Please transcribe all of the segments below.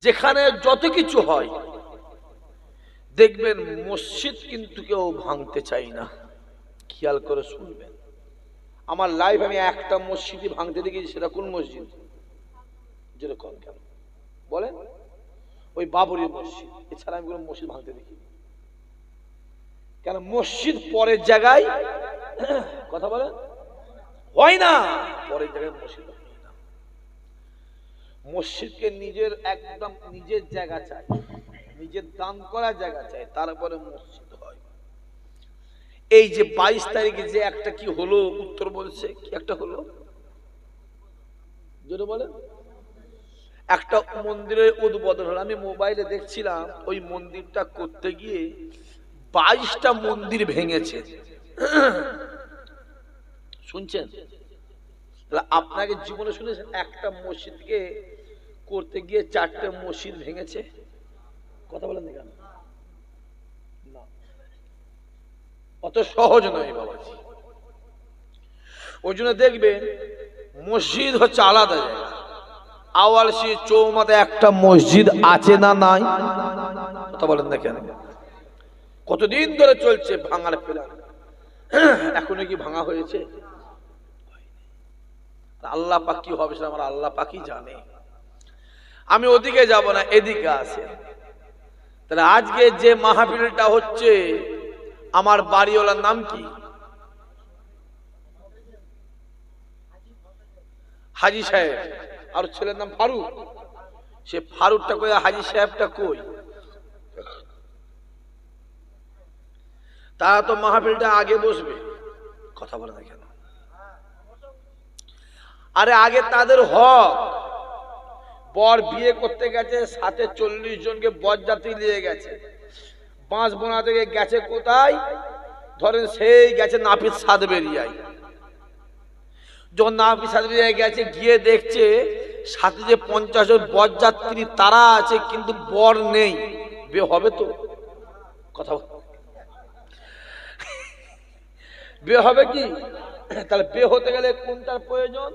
যেখানে যত কিছু হয় দেখবেন মসজিদ কিন্তু কেউ ভাঙতে চাই না। খেয়াল করে শুনবেন, আমার লাইফ আমি একটা মসজিদই ভাঙতে দেখেছি। সেটা কোন মসজিদ? যেরকম কেন বলেন, ওই বাবরি মসজিদ। এছাড়া আমি কোনো মসজিদ ভাঙতে দেখি। কেন? মসজিদ পরের জায়গায় কথা বলেন হয় না, পরের জায়গায় মসজিদ হয় না। মসজিদকে নিজের একদম নিজের জায়গা চাই, নিজের দান করার জায়গা চাই, তারপরে মসজিদ হয়। এই যে 22 তারিখে যে একটা কি হলো, উত্তর বলছে কি একটা হলো, যদি বলেন একটা মন্দিরের উদ্বোধন হলো। আমি মোবাইলে দেখছিলাম, ওই মন্দিরটা করতে গিয়ে 22টা মন্দির ভেঙেছে। শুনছেন? আপনাকে জীবনে শুনেছেন একটা মসজিদকে করতে গিয়ে 4টে মসজিদ ভেঙেছে? কথা বলেন কেন? না, অত সহজ নয় বাবাজি। ওই জন্য দেখবেন মসজিদ হচ্ছে আলাদা জায়গা। আওয়ালসি চৌমাতে একটা মসজিদ আছে না নাই? কথা বলেন না কেন? কতদিন ধরে চলছে ভাঙার প্ল্যান, এখনো কি ভাঙা হয়েছে? আল্লাহ পাক কি হবে সেটা আমার আল্লাহ পাকই জানে। আমি ওদিকে যাব না, এদিকে আছে। তাহলে আজকে যে মাহফিলটা হচ্ছে, আমার বাড়িওয়ালার নাম কি? হাজী সাহেব। আর ছেলের নাম ফারুক। সে ফারুকটা কই, হাজী সাহেবটা কই? তারা তো মাহফিলটা আগে বসবে। কথা বলে না কেন? আরে আগে তাদের হক। বর বিয়ে করতে গেছে, সাথে 40 জনকে বরযাত্রী নিয়ে গেছে। বাঁশবোনা থেকে গেছে কোথায়? ধরেন সেই গেছে নাপিত সাতবেরিয়ায়। যখন নাপিত সাতবেরিয়ায় গেছে, গিয়ে দেখছে সাথে যে 50 জন বরযাত্রী তারা আছে, কিন্তু বর নেই। বিয়ে হবে তো? কথা বিয়ে হবে কি? তাহলে বিয়ে হতে গেলে কোনটার প্রয়োজন?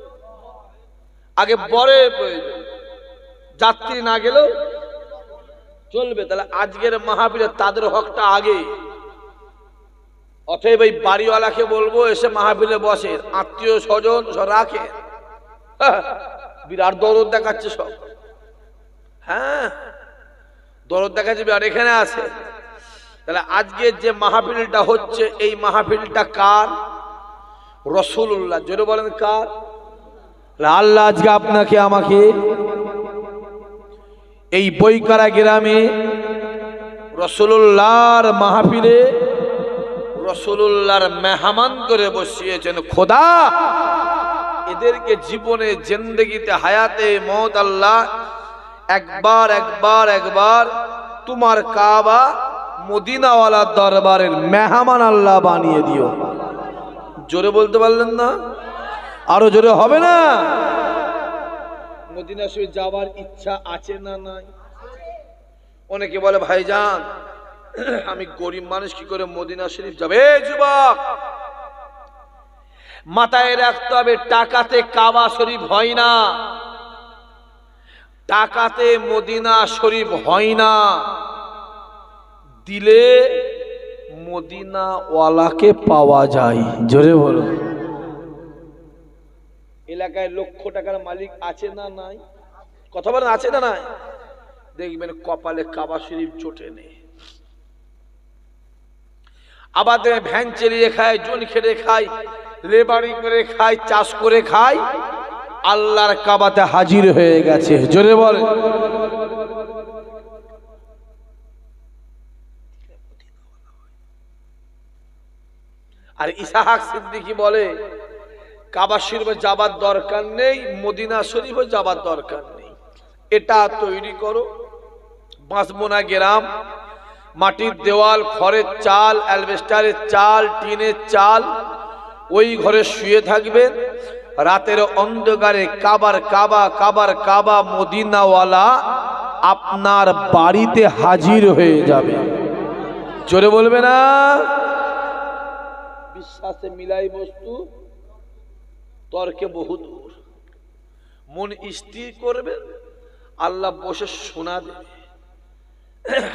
আগে বরের প্রয়োজন। যাত্রী না গেলেও চলবে। তাহলে আজকের মাহফিলে তাদের হকটা আগে। অতএব এই বাড়িওয়ালাকে বলবো, এসে মাহফিলে বসে, আত্মীয় স্বজন সব রাখে। বিরাট দরদ দেখাচ্ছে সব। হ্যাঁ, দরদ দেখাচ্ছে বিরাট, এখানে আছে। তাহলে আজকে যে মাহফিলটা হচ্ছে, এই মাহফিলটা কার? রাসূলুল্লাহ। জোরে বলেন কার? আল্লাহ আজকে আপনাকে আমাকে এই বইকারা গ্রামে রাসূলুল্লাহর মাহফিলে রাসূলুল্লাহর মেহমান করে বসিয়েছেন। খোদা এদেরকে জীবনে জিন্দেগিতে হায়াতে মওত আল্লাহ একবার একবার একবার তোমার কাবা মদিনাওয়ালা দরবারের মেহমান আল্লাহ বানিয়ে দিও। জোরে বলতে পারলেন না? আরো জোরে হবে না? মদিনা শরীফ যাওয়ার ইচ্ছা আছে না নাই? অনেকে বলে ভাইজান আমি গরিব মানুষ, কি করে মদিনা শরীফ যাবে? যুবক, মাথায় রাখতে হবে, টাকাতে কাবা শরীফ হয় না, টাকাতে মদিনা শরীফ হয় না। দিলে মদিনাওয়ালাকে পাওয়া যায়। জোরে বলো। এলাকায় লক্ষ টাকার মালিক আছে না নাই? কথা বলেন আছে না নাই? দেখবেন কপালে কাবা শরীফ জোটে নেই। আবার দেখবেন ভ্যান চালিয়ে খায়, জন খেটে খায়, লেবারি করে খায়, চাষ করে খায়, আল্লাহর কাবাতে হাজির হয়ে গেছে। জোরে বলে। আর ইসহাক সিদ্দিকী বলে কাবা শরীফে যাবার দরকার নেই, মদিনা শরীফে যাবার দরকার নেই। এটা তৈরি করো, বাঁশবোনা গ্রাম, মাটির দেওয়াল, খড়ের চাল, অ্যালবেস্টারের চাল, টিনের চাল, ওই ঘরে শুয়ে থাকবেন। রাতের অন্ধকারে কাবার কাবা কাবার কাবা মদিনাওয়ালা আপনার বাড়িতে হাজির হয়ে যাবে। জোরে বলবে না? বিশ্বাসে মিলাই বস্তু, তর্কে বহু দূর। মন স্থির করবেন, আল্লাহ বসে শোনা দেবে,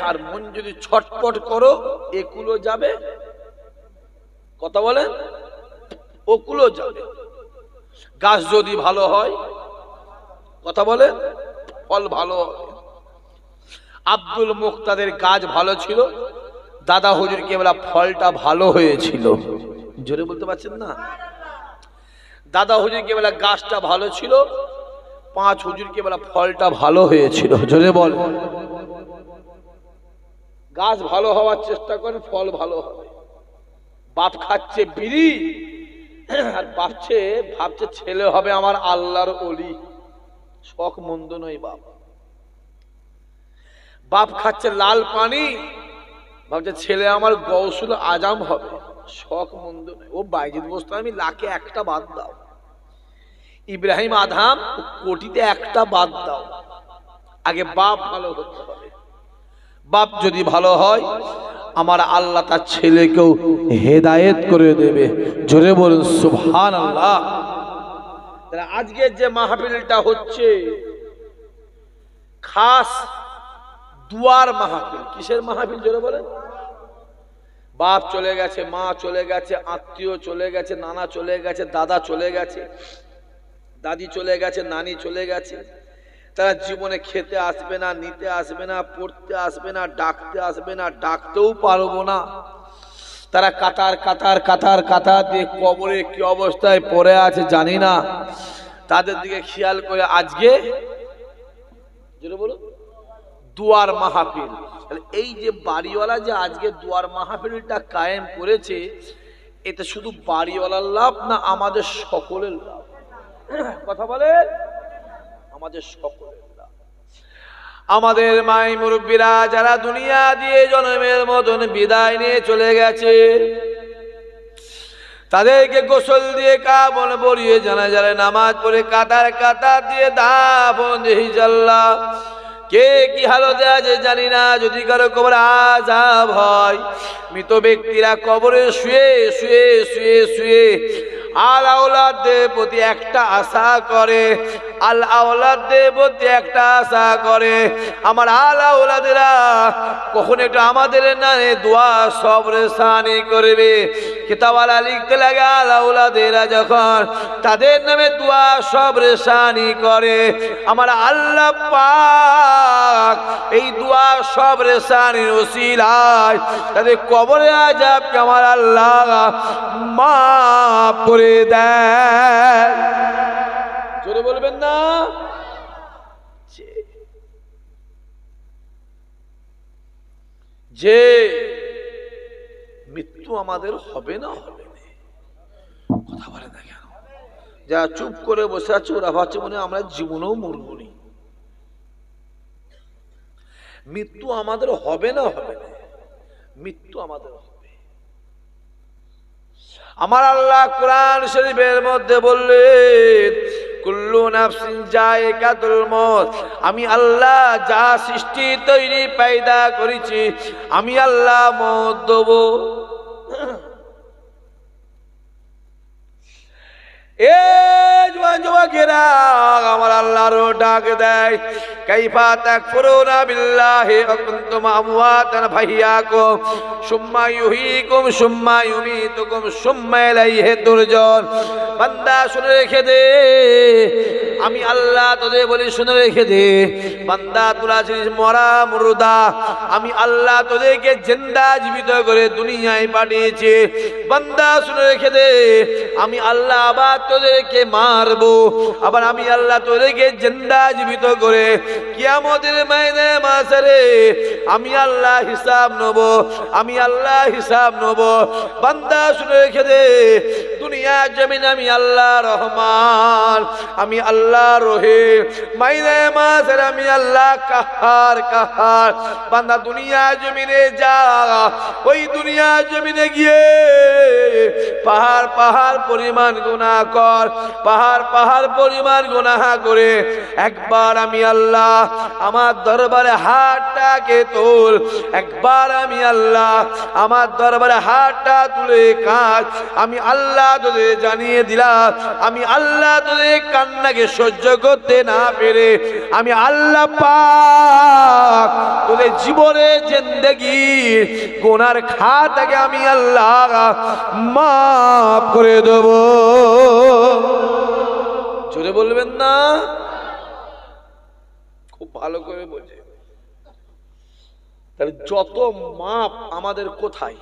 আর মন যদি ছটপট করো একুলো যাবে, কথা বলেন, ওকুলো যাবে। গাছ যদি ভালো হয়, কথা বলেন, ফল ভালো হবে। আব্দুল মুক্তাদের গাছ ভালো ছিল, দাদা হুজুর কেবলা ফলটা ভালো হয়েছিল। জোরে বলতে পারছেন না? দাদা হুজুর কেবলা গাছটা ভালো ছিল, 5 হুজুর কেবলা ফলটা ভালো হয়েছিল। জোরে বল। গাছ ভালো হওয়ার চেষ্টা করেন, ফল ভালো হবে। বাপ খাচ্ছে বিড়ি আর ভাবছে ছেলে হবে আমার আল্লাহর ওলি, শখ মন্দ নয়। বাপ খাচ্ছে লাল পানি, ভাবছে ছেলে আমার গৌসুল আজম হবে, শখ মন্দ নয়। ও বাইজিদ বোস্তামি লাখে একটা বাদ দাও, ইব্রাহিম আদম কোটিতে একটা বাদ দাও, আগে বাপ ভালো হতে হবে। বাপ যদি ভালো হয়, আমার আল্লাহ তার ছেলেকেও হেদায়েত করে দেবে। জোরে বলুন সুবহানাল্লাহ। আজকে যে মাহফিলটা হচ্ছে খাস দুয়ার মাহফিল। কিসের মাহফিল? জোরে বলেন। বাপ চলে গেছে, মা চলে গেছে, আত্মীয় চলে গেছে, নানা চলে গেছে, দাদা চলে গেছে, দাদি চলে গেছে, নানি চলে গেছে। তারা জীবনে খেতে আসবে না, নিতে আসবে না, পড়তে আসবে না, ডাকতে আসবে না, ডাকতেও পারবো না। তারা কাতার কাতার কাতার কাতার দিয়ে কবরে কি অবস্থায় পড়ে আছে জানি না। তাদের দিকে খেয়াল করে আজকে যেটা বলো দুয়ার মাহফিল। এই যে বাড়িওয়ালা যে আজকে দুয়ার মাহফিলটা কায়েম করেছে, এটা শুধু বাড়িওয়ালার লাভ না, আমাদের সকলের লাভ। কথা বলে, আমাদের সকলের লাভ। আমাদের মাই মুরব্বীরা যারা দুনিয়া দিয়ে জন্মের মতন বিদায় নিয়ে চলে গেছে, তাদেরকে গোসল দিয়ে কাফন পরিয়ে জানাজার নামাজ পড়ে কাতার কাতার দিয়ে দাফন দিয়েছিল্লাহ। কে কি হালতে আছে জানি না। যদি কারো কবর আযাব হয়, মৃত ব্যক্তিরা কবরে শুয়ে শুয়ে শুয়ে শুয়ে আল আওলাদের প্রতি একটা আশা করে, আল আওলাদের প্রতি একটা আশা করে, আমার আল আওলাদেরা কখন একটু আমাদের নামে দোয়া সবরে সানি করবে। কিতাবওয়ালা লিখতে লাগে আল আওলাদেরা যখন তাদের নামে দোয়া সবরে সানি করে, আমার আল্লাহ পাক এই দোয়া সবরে সানির ওসিলায় তাদের কবরে আযাবকে আমার আল্লাহ মাফ করে দেয়। জোরে বলবেন না? যে মৃত্যু আমাদের হবে না, হবে না, কথা বলে না কেন? যা চুপ করে বসে আছে ওরা ভাবছে মনে আমরা জীবনেও মরবো না। মৃত্যু আমাদের হবে না, হবে না, মৃত্যু আমাদের হবে। আমার আল্লাহ কোরআন শরীফের মধ্যে বললেন, কুল্লু নাফসিন যায়কাতুল মউত। আমি আল্লাহ যা সৃষ্টি তৈরি পয়দা করেছি, আমি আল্লাহ মওত দেব। এ জওয়ান যুবকেরা, আমার আল্লাহরও ডাক দেয়, কাইফা তাকফুরুনা বিল্লাহি ওয়া কুনতুম আমওয়াতান ফাহিয়াকুম সুম্মা ইউহয়িকুম সুম্মা ইউমীতুকুম সুম্মা ইলাইহি তুরজাউন। বান্দা শুনে রেখে দে, আমি আল্লাহ তোদের বলি শুনে রেখে দে, বান্দা তোরা ছিলিস মরা মুর্দা, আমি আল্লাহ তোদেরকে জিন্দা জীবিত করে দুনিয়ায় পাঠিয়েছি। বান্দা শুনে রেখে দে, আমি আল্লাহ আবার তোদেরকে মারবো, আবার আমি আল্লাহ তোদেরকে জিন্দা জীবিত করে কিয়ামতের ময়দানে মাসরে আমি আল্লাহ হিসাব নেব, আমি আল্লাহ হিসাব নেব। বান্দা শুনে রেখে দে, দুনিয়া জমিন আমি আল্লাহ রহমান, আমি আল্লাহ রহিম, ময়দানে মাসরে আমি আল্লাহ কাহার কাহার। বান্দা দুনিয়া জমিনে যা, ওই দুনিয়া জমিনে গিয়ে পাহাড় পাহাড় পরিমাণ গুনাহ কর, পাহাড় পাহাড় পরিমাণ গুনাহ করে একবার আমি আল্লাহ আমার দরবারে হাতটাকে তোল, একবার আমি আল্লাহ আমার দরবারে হাতটা তুলে কাঁদ। আমি আল্লাহ তোদের জানিয়ে দিলাম, আমি আল্লাহ তোদের কান্নাকে সহ্য করতে না পেরে আমি আল্লাহ পাক তোদের জীবনে জিন্দেগি গুনার খাতাকে আমি আল্লাহ মাফ করে দেব। জোরে বলবেন না? খুব ভালো করে বোঝে। তাহলে যত মাপ আমাদের কোথায়?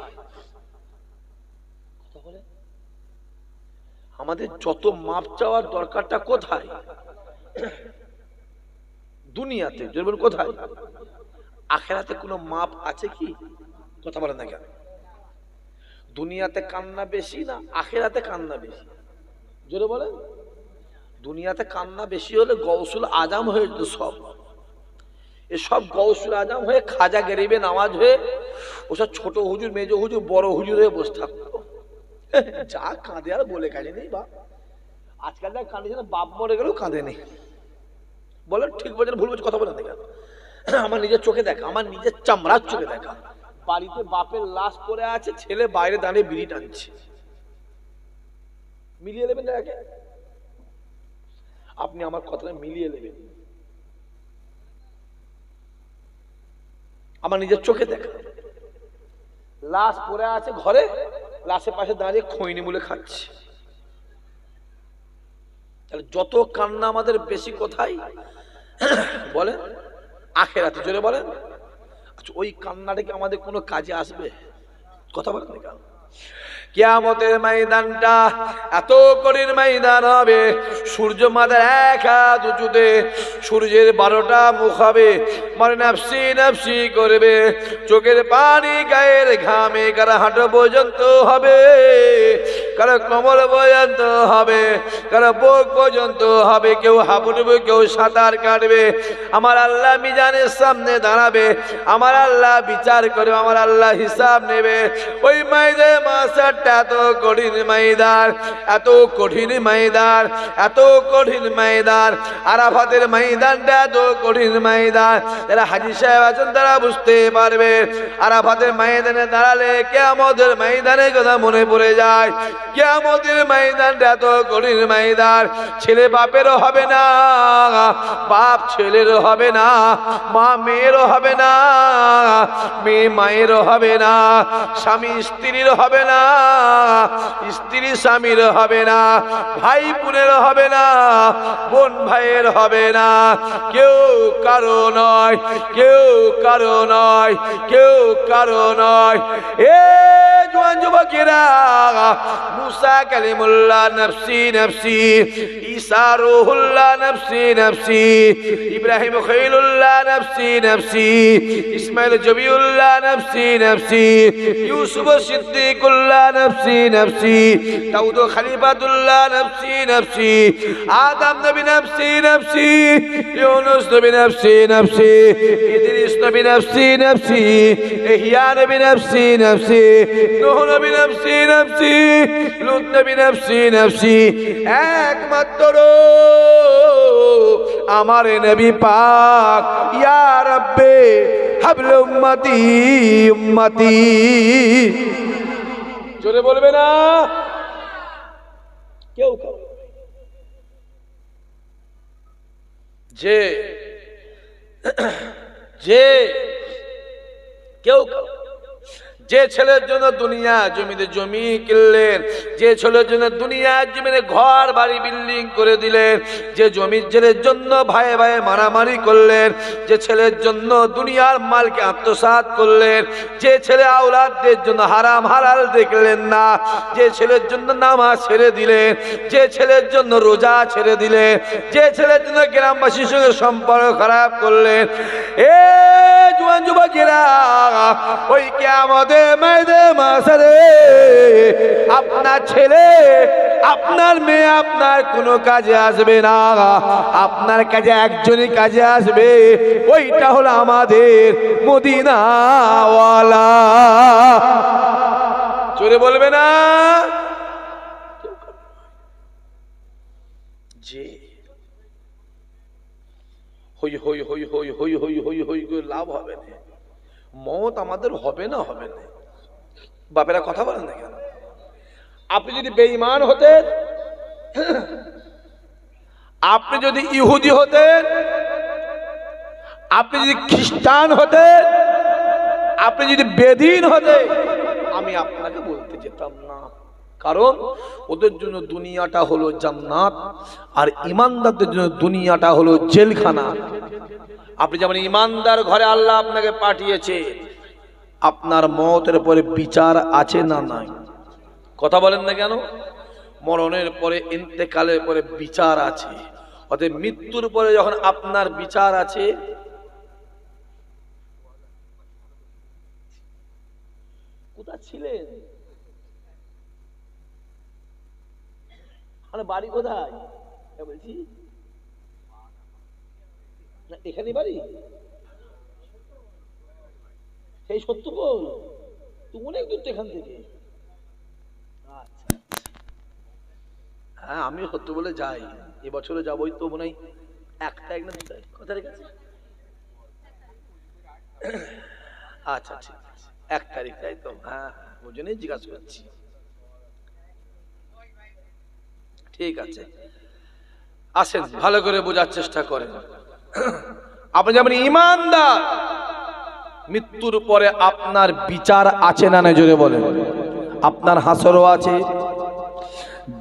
আমাদের যত মাপ চাওয়ার দরকারটা কোথায়? দুনিয়াতে। কোথায়? আখিরাতে কোনো মাপ আছে কি? কথা বলেন না কেন? দুনিয়াতে কান্না বেশি না আখিরাতে কান্না বেশি? জোরে বলেন। দুনিয়াতে কান্না বেশি হলে গৌসুল আজম হয়ে যেত সব। এসব গৌসুল আজম হয়ে খাজা গরিবে নামাজ হয়ে ওসব ছোট হুজুর মেজ হুজুর বড় হুজুর হয়ে বসে থাকতো। যা কাঁদে আর বলে কাজে নেই বাপ। আজকাল যা কাঁদে না, বাপ মরে গেলেও কাঁদে নেই। বলেন ঠিক বলছেন ভুল বলছেন? কথা বলেন না কেন? আমার নিজের চোখে দেখা, আমার নিজের চামড়ার চোখে দেখা। বাড়িতে বাপের লাশ পড়ে আছে, ছেলে বাইরে দাঁড়িয়ে বিড়ি টানছে। মিলিয়ে নেবেন আগে, আপনি আমার কথাটা মিলিয়ে নেবেন। আমার নিজের চোখে দেখা, লাশ পড়ে আছে ঘরে, লাশের পাশে দাঁড়িয়ে খৈনি মুলে খাচ্ছে। তাহলে যত কান্না আমাদের বেশি কোথায় বলেন? আখিরাতে। জোরে বলেন। আচ্ছা, ওই কান্নাটা কি আমাদের কোনো কাজে আসবে? কথা বলেন না কেন? কিয়ামতের ময়দানটা এত কঠিন ময়দান হবে, সূর্য মাথার এক হাত উঁচুতে, সূর্যের 12টা মুখ হবে, মানে নাফসি নাফসি করবে, চোখের পানি গায়ের ঘামে কারো হাঁটু পর্যন্ত হবে, কারো কোমর পর্যন্ত হবে, কারো বুক পর্যন্ত হবে, কেউ হাঁপুডুবু, কেউ সাঁতার কাটবে। আমার আল্লাহ মিজানের সামনে দাঁড়াবে, আমার আল্লাহ বিচার করবে, আমার আল্লাহ হিসাব নেবে। ওই ময়দানে মাসারটা এত কঠিন ময়দান, এত কঠিন ময়দান, এত কঠিন ময়দান। আরাফাতের ময়দানটা এত কঠিন ময়দান, যারা হাজী সাহেব আছেন তারা বুঝতে পারবে। আরাফাতের ময়দানে দাঁড়ালে কিয়ামতের ময়দানের কথা মনে পড়ে যায়। কিয়ামতের ময়দানটা এত কঠিন ময়দান, ছেলে বাপেরও হবে না, বাপ ছেলেরও হবে না, মা মেয়েরও হবে না, মেয়ে মায়েরও হবে না, স্বামী স্ত্রীর হবে না, স্ত্রী স্বামীর হবে না, ভাই বোনের হবে না, বোন ভাইয়ের হবে না, কেউ কারো নয়, কেউ কারো নয়, কেউ কারো নয়। এ জওয়ান যুবকেরা, মুসা কালিমুল্লাহ নফসি নফসি, ঈসা রূহুল্লাহ নফসি নফসি, ইব্রাহিম খলিলুল্লাহ নফসি নফসি, ইসমাইল জবিউল্লাহ নফসি নফসি, ইউসুফ সিদ্দিকুল্লাহ নফসি নফসি, দাউদ খলিফাতুল্লাহ নফসি নফসি, আদম নবী নফসি নফসি, ইউনুস নবী নফসি নফসি, ইদ্রিস নবী নফসি নফসি, ইহইয়া নবী নফসি নফসি, নূহ নবী নফসি নফসি, লূত নবী নফসি নফসি। একমাত্র আমার নবী পাক ইয়া রাব্বে হাবল উম্মতি উম্মতি। জোরে বলবে না কেউ? যে যে কেউ যে ছেলের জন্য দুনিয়া জমিতে জমি কিনলেন, যে ছেলের জন্য দুনিয়া জমিনে ঘর বাড়ি বিল্ডিং করে দিলেন, যে জমির ছেলের জন্য ভাই ভাই মারামারি করলেন, যে ছেলের জন্য দুনিয়ার মালকে আত্মসাৎ করলেন, যে ছেলে আওলাদদের জন্য হারাম হালাল দেখলেন না, যে ছেলের জন্য নামাজ ছেড়ে দিলেন, যে ছেলের জন্য রোজা ছেড়ে দিলেন, যে ছেলের জন্য গ্রামবাসীর সঙ্গে সম্পর্ক খারাপ করলেন, এ জওয়ান যুবকেরা, ওই কিয়ামতের আপনার ছেলে আপনার মেয়ে আপনার কোনো কাজে আসবে না, আপনার কাজে একজনই কাজে আসবে, ওইটা হলো আমাদের মদিনাওয়ালা। জোরে বলবে না? যে হই হই হই হই হই হই হই হই করে লাভ হবে না, মত আমাদের হবে না, হবে না। বাপেরা কথা বলেন না কেন? আপনি যদি বেঈমান হতেন, আপনি যদি ইহুদি হতেন, আপনি যদি খ্রিস্টান হতেন, আপনি যদি বেদিন হতেন, আমি আপনাকে বলতে যেতাম না। কারণ ওদের জন্য দুনিয়াটা হলো জান্নাত, আর ইমানদারদের জন্য দুনিয়াটা হলো জেলখানা। আপনি যেমন ইমানদার ঘরে আল্লাহ আপনাকে পাঠিয়েছে, আপনার মওতের পরে বিচার আছে না নাই? কথা বলেন না কেন? মরণের পরে, ইন্তেকালের পরে বিচার আছে। অতএব মৃত্যুর পরে যখন আপনার বিচার আছে, কোথায় ছিলেন? বাড়ি কোথায় বলছি? এখানে বাড়ি, সেই সত্যপোল তুমি অনেক দূর তো এখান থেকে। আচ্ছা, হ্যাঁ আমিও সত্যপোলে যাই, এবছরে যাবোই তো মনে হয় 1 তারিখ না 2 তারিখ, কথা রেখেছে। আচ্ছা ঠিক আছে, 1 তারিখ, তাই তো? হ্যাঁ, ওই জন্যই জিজ্ঞাসা করছি। ঠিক আছে, আসেন ভালো করে বোঝার চেষ্টা করেন। আপনি যেমন ইমানদার, মৃত্যুর পরে আপনার বিচার আছে না? জোরে বলেন। আপনার হাসরও আছে,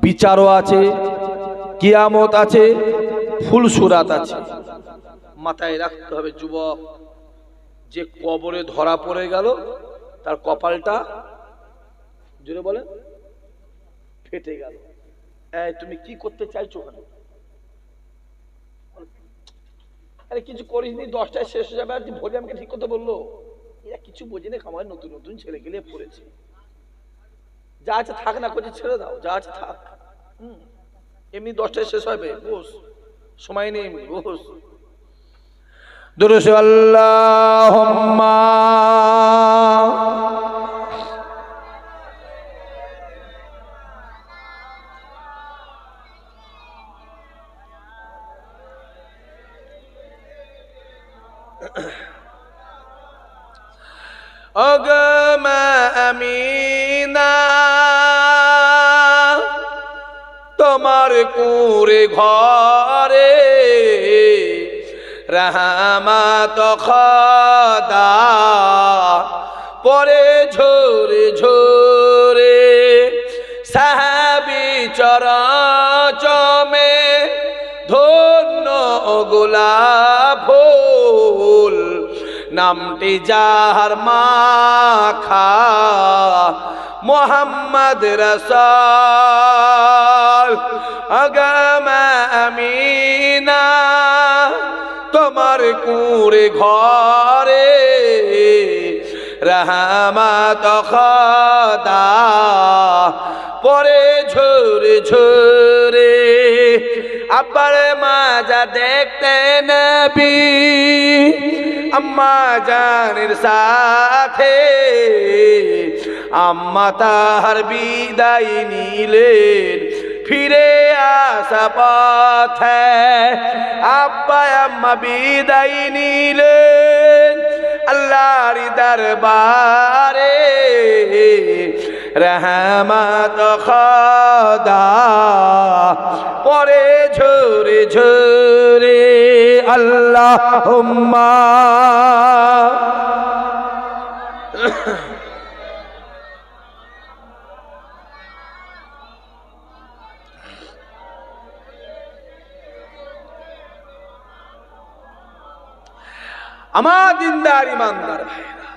বিচারও আছে, কিয়ামত আছে, ফুলসুরাত আছে। মাথায় রাখতে হবে যুবক, যে কবরে ধরা পড়ে গেল তার কপালটা, জোরে বলেন, ফেটে গেল। তুমি কি করতে চাইছো? আরে কিছু করিসনি, 10টায় শেষ হয়ে যাবে, আর ভোরে আমাকে ঠিক কথা বললো। এরা কিছু বোঝে না, আমার নতুন নতুন ছেলে গেলে পড়েছে। যা আছে থাক না, করছে ছেড়ে দাও, যা আছে থাক। এমনি 10টায় শেষ হবে, বস, সময় নেই, এমনি বস। দুরূদ আল্লাহুম্মা আমিনা তোমার কুরে ঘরে রহমত খোদা পরে ঝরে ঝরে সাহাবী চরচমে ধন্য গোলাপ ফুল নামটি যাহার মাখা মোহাম্মদ রাসূল। আমিনা তোমার কুরে ঘরে রহমত খোদা পরে ঝরে ঝরে আবার মাজা দেখতে নবী আম্মা জানের সাথে, আম্মা তাহার বিদায় নিলেন ফিরে আসা পথে। আব্বা আম্মা বিদায় নিলেন আল্লাহর দরবারে রহমত খোদা পরে ঝরে ঝরে আল্লাহুম্মা। আমার দিনদার ইমানদার ভাইরা,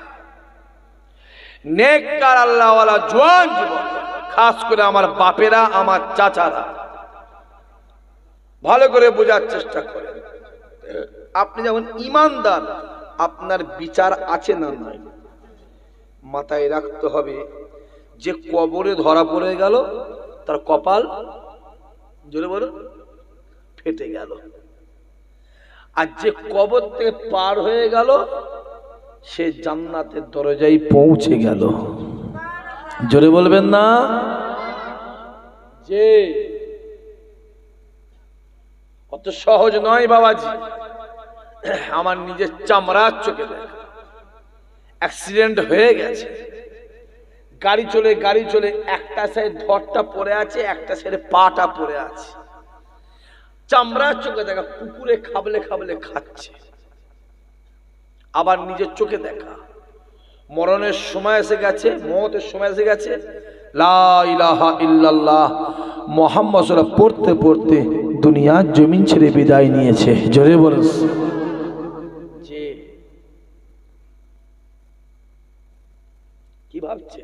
নেককার আল্লাহওয়ালা জওয়ান যুবক, খাস করে আমার বাপেরা, আমার চাচারা, ভালো করে বোঝার চেষ্টা করেন। আপনি যেমন ইমানদার, আপনার বিচার আছে না নাই? মাথায় রাখতে হবে, যে কবরে ধরা পড়ে গেল তার কপাল, জোরে বলো, ফেটে গেল। আর যে কবর থেকে পার হয়ে গেল সে জান্নাতের দরজায় পৌঁছে গেল। জোরে বলবেন না? যে অত সহজ নয় বাবাজি। আমার নিজের চামড়ার চোখে দেখা, অ্যাক্সিডেন্ট হয়ে গেছে, গাড়ি চলে একটা সাইড ধরটা পড়ে আছে, একটা সাইডে পাটা পড়ে আছে। চামড়ার চোখে দেখা, কুকুরে খাবলে খাবলে খাচ্ছে। আবার নিজের চোখে দেখা, মরণের সময় এসে গেছে, মওতের সময় এসে গেছে, লা ইলাহা ইল্লাল্লাহ মুহাম্মদ সাল্লাল্লাহু পড়তে পড়তে দুনিয়ার জমিন ছেড়ে বিদায় নিয়েছে। জোরে বলুন। যে কি ভাবছে?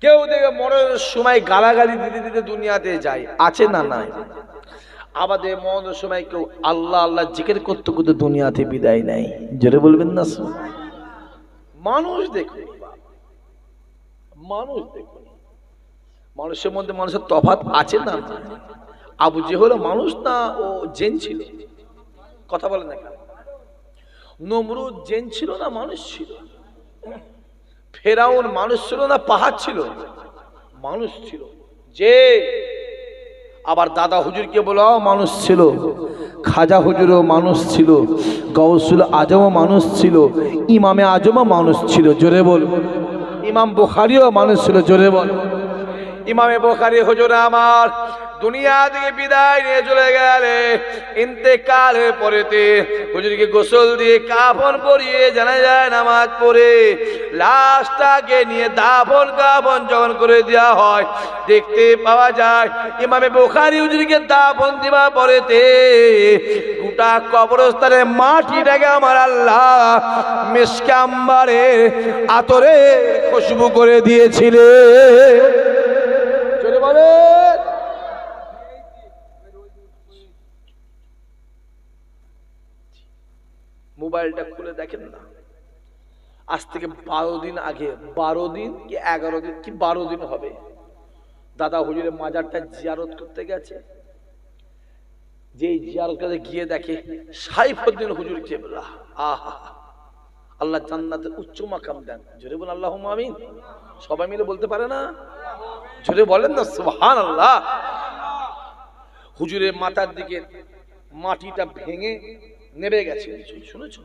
কেউ দেখে মরণের সময় গালাগালি দিতে দিতে দুনিয়াতে যায়, আছে না নাই? আমাদের মরণের সময় কেউ আল্লাহ আল্লাহ জিকির করতে করতে দুনিয়াতে বিদায় নেয়। জোরে বলবেন না? মানুষ দেখুন, মানুষ দেখুন, মানুষের মধ্যে মানুষের তফাৎ আছে না? আবু জেহেল মানুষ না ও জিন ছিল? কথা বলে না কেন? নমরুদ জিন ছিল না মানুষ ছিল? ফেরাউন মানুষ ছিল না পাহাড় ছিল? মানুষ ছিল। যে আবার দাদা হুজুরকে বলো মানুষ ছিল, খাজা হুজুরও মানুষ ছিল, গাউসুল আজমও মানুষ ছিল, ইমামে আজমও মানুষ ছিল। জোরে বল। ইমাম বুখারীও মানুষ ছিল। জোরে বল। ইমামে বুখারী হুজুর আমার দুনিয়া থেকে বিদায় নিয়ে চলে গেলে ইন্তেকালের পরেতে হুজুরকে গোসল দিয়ে কাফন পরিয়ে জানাজায় নামাজ পড়ে লাশটাকে নিয়ে দাফন কাফন যখন করে দেওয়া হয়, দেখতে পাওয়া যায় ইমামে বুখারী হুজুরকে দাফন দেওয়া পরেতে গোটা কবরস্থানের মাটিটাকে আমার আল্লাহ মিশকে আম্বারে আতরে খুশবু করে দিয়েছিলেন। চলে বলে মোবাইলটা খুলে দেখেন না, আজ থেকে 12 দিন আগে, 12 দিন কি 11 দিন কি 12 দিন হবে, দাদা হুজুরের মাজারটা জিয়ারত করতে গেছে। যে জিয়ারত করতে গিয়ে দেখে সাইফুদ্দিন হুজুর কেবলা, আহা, আল্লাহ জান্নাতের উচ্চ মাকাম দেন। জোরে বল আল্লাহুম্মা আমিন। সবাই মিলে বলতে পারে না? জোরে বলেন না সুবহানাল্লাহ। হুজুরের মাথার দিকে মাটিটা ভেঙে নেমে গেছে, শুনেছো?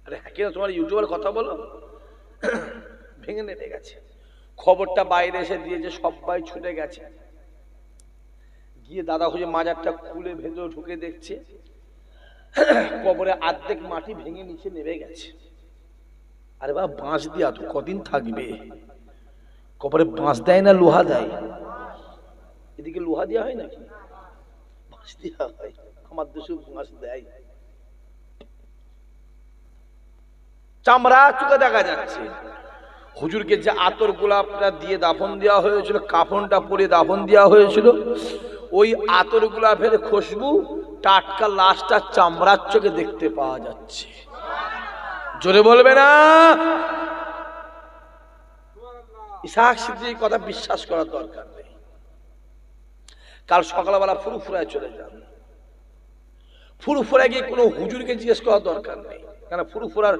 আরে হ্যাঁ, কেন তোমার ইউটিউবের কথা বলো? ভেঙে নেমে গেছে। খবরটা বাইরে এসে দিয়েছে, সবাই ছুটে গেছে। গিয়ে দাদা হুজুর মাজারটা খুলে ভেতরে ঢুকে দেখছে কবরে অর্ধেক মাটি ভেঙে নিচে নেমে গেছে। আরে বাবা, বাঁশ দিয়া তো কদিন থাকবে? কবরে বাঁশ দেয় না লোহা দেয়? এদিকে লোহা দেওয়া হয় নাকি? বাঁশ দেওয়া হয়। আমার দেশে বাঁশ দেয়। চামড়া চুকে দেখা যাচ্ছে। হুজুরকে যে আতর গোলাপটা দিয়ে দাফন দেওয়া হয়েছিল, কাফনটা পরে দাফন দেওয়া হয়েছিল, ওই আতর গোলাপের খুশবু টাটকা লাশটা চামড়ার চোখে দেখতে পাওয়া যাচ্ছে। জোরে বলবে না? ইসহাক সিদ্দিকীর কথা বিশ্বাস করার দরকার নেই। কাল সকালবেলা ফুরফুরায় চলে যান। ফুরফুরায় গিয়ে কোনো হুজুরকে জিজ্ঞেস করার দরকার নেই, কেন ফুরফুরার